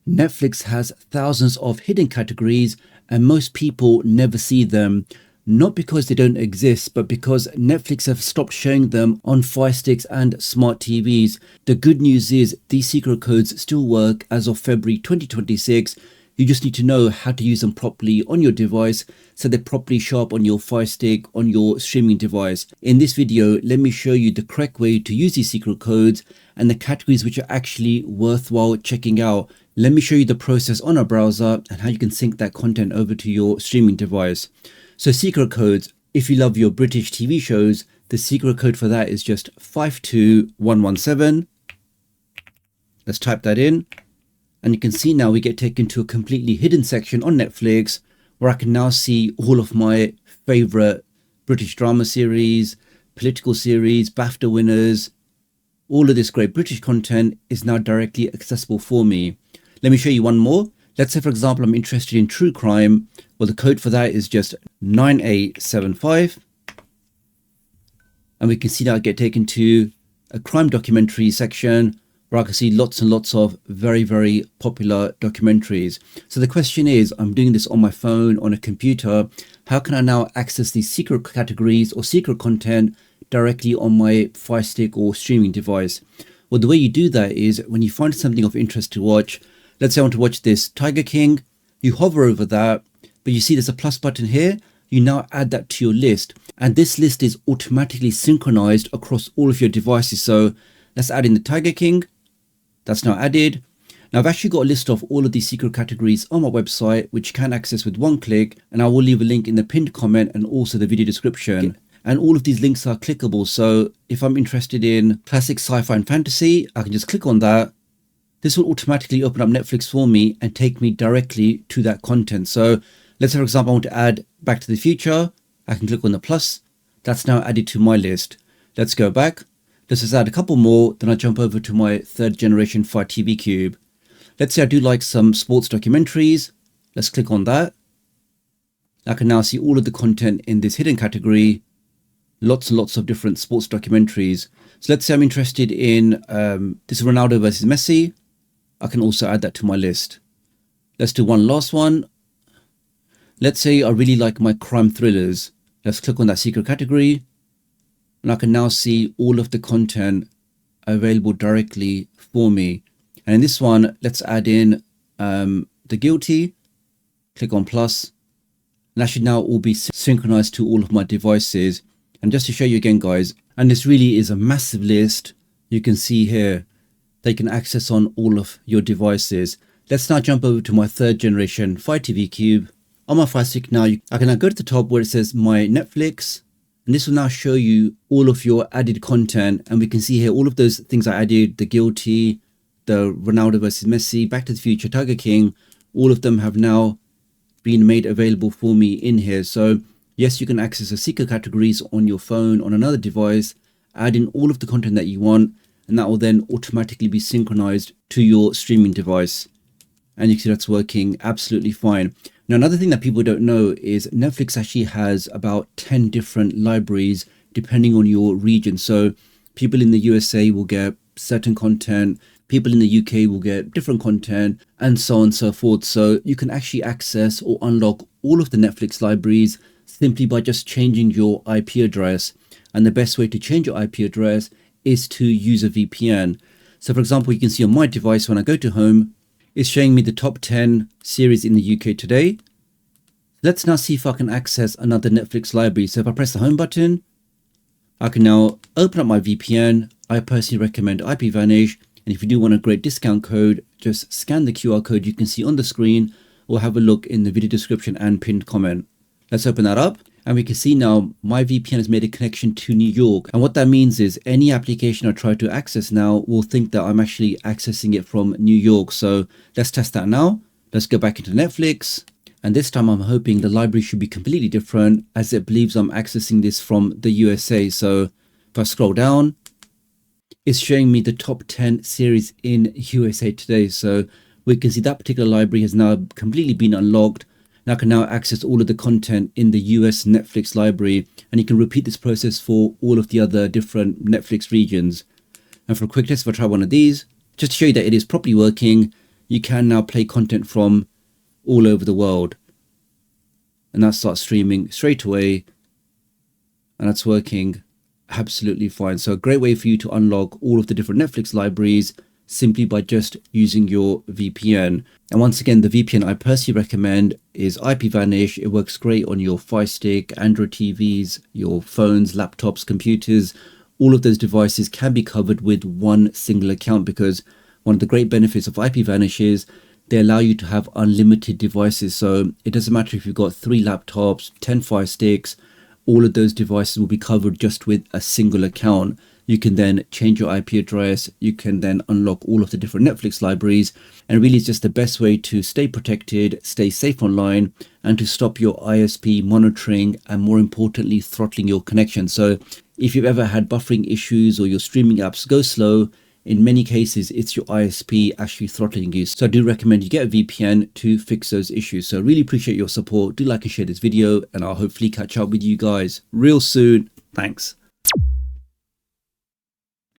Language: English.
Netflix has thousands of hidden categories and most people never see them. Not because they don't exist, but because Netflix have stopped showing them on Fire Sticks and smart TVs. The good news is these secret codes still work as of February 2026. You just need to know how to use them properly on your device so they properly show up on your Fire Stick, on your streaming device. In this video, let me show you the correct way to use these secret codes and the categories which are actually worthwhile checking out. Let me show you the process on a browser and how you can sync that content over to your streaming device. So secret codes, if you love your British TV shows, the secret code for that is just 52117. Let's type that in. And you can see now we get taken to a completely hidden section on Netflix where I can now see all of my favorite British drama series, political series, BAFTA winners. All of this great British content is now directly accessible for me. Let me show you one more. Let's say, for example, I'm interested in true crime. Well, the code for that is just 9875. And we can see now I get taken to a crime documentary section where I can see lots and lots of very, very popular documentaries. So the question is, I'm doing this on my phone, on a computer. How can I now access these secret categories or secret content directly on my Fire Stick or streaming device? Well, the way you do that is when you find something of interest to watch. Let's say I want to watch this Tiger King. You hover over that, but you see there's a plus button here. You now add that to your list. And this list is automatically synchronized across all of your devices. So let's add in the Tiger King. That's now added. Now I've actually got a list of all of these secret categories on my website, which you can access with one click. And I will leave a link in the pinned comment and also the video description. And all of these links are clickable. So if I'm interested in classic sci-fi and fantasy, I can just click on that. This will automatically open up Netflix for me and take me directly to that content. So let's say, for example, I want to add Back to the Future. I can click on the plus. That's now added to my list. Let's go back. Let's just add a couple more. Then I jump over to my third generation Fire TV Cube. Let's say I do like some sports documentaries. Let's click on that. I can now see all of the content in this hidden category. Lots and lots of different sports documentaries. So let's say I'm interested in this Ronaldo versus Messi. I can also add that to my list. Let's do one last one. Let's say I really like my crime thrillers. Let's click on that secret category. And I can now see all of the content available directly for me. And in this one, let's add in The Guilty. Click on plus. And that should now all be synchronized to all of my devices. And just to show you again, guys, and this really is a massive list. You can see here they can access on all of your devices. Let's now jump over to my third generation Fire TV Cube. On my Fire Stick now, I can now go to the top where it says My Netflix. And this will now show you all of your added content. And we can see here all of those things I added, The Guilty, the Ronaldo versus Messi, Back to the Future, Tiger King. All of them have now been made available for me in here. So yes, you can access the secret categories on your phone, on another device, add in all of the content that you want, and that will then automatically be synchronized to your streaming device. And you can see that's working absolutely fine. Now, another thing that people don't know is Netflix actually has about 10 different libraries depending on your region. So people in the USA will get certain content, people in the UK will get different content, and so on and so forth. So you can actually access or unlock all of the Netflix libraries simply by just changing your IP address. And the best way to change your IP address is to use a VPN. So for example, you can see on my device when I go to home, it's showing me the top 10 series in the UK today. Let's now see if I can access another Netflix library. So if I press the home button, I can now open up my VPN. I personally recommend IPVanish. And if you do want a great discount code, just scan the QR code you can see on the screen or have a look in the video description and pinned comment. Let's open that up. And we can see now my VPN has made a connection to New York. And what that means is any application I try to access now will think that I'm actually accessing it from New York. So let's test that now. Let's go back into Netflix. And this time I'm hoping the library should be completely different as it believes I'm accessing this from the USA. So if I scroll down, it's showing me the top 10 series in USA Today. So we can see that particular library has now completely been unlocked. And I can now access all of the content in the US Netflix library. And you can repeat this process for all of the other different Netflix regions. And for a quick test, if I try one of these, just to show you that it is properly working, you can now play content from all over the world. And that starts streaming straight away. And that's working absolutely fine. So a great way for you to unlock all of the different Netflix libraries simply by just using your VPN. And once again, the VPN I personally recommend is IPVanish. It works great on your Firestick, Android TVs, your phones, laptops, computers. All of those devices can be covered with one single account, because one of the great benefits of IPVanish is they allow you to have unlimited devices. So it doesn't matter if you've got 3 laptops, 10 Firesticks, all of those devices will be covered just with a single account. You can then change your IP address. You can then unlock all of the different Netflix libraries. And really, it's just the best way to stay protected, stay safe online, and to stop your ISP monitoring and, more importantly, throttling your connection. So if you've ever had buffering issues or your streaming apps go slow, in many cases, it's your ISP actually throttling you. So I do recommend you get a VPN to fix those issues. So I really appreciate your support. Do like and share this video, and I'll hopefully catch up with you guys real soon. Thanks.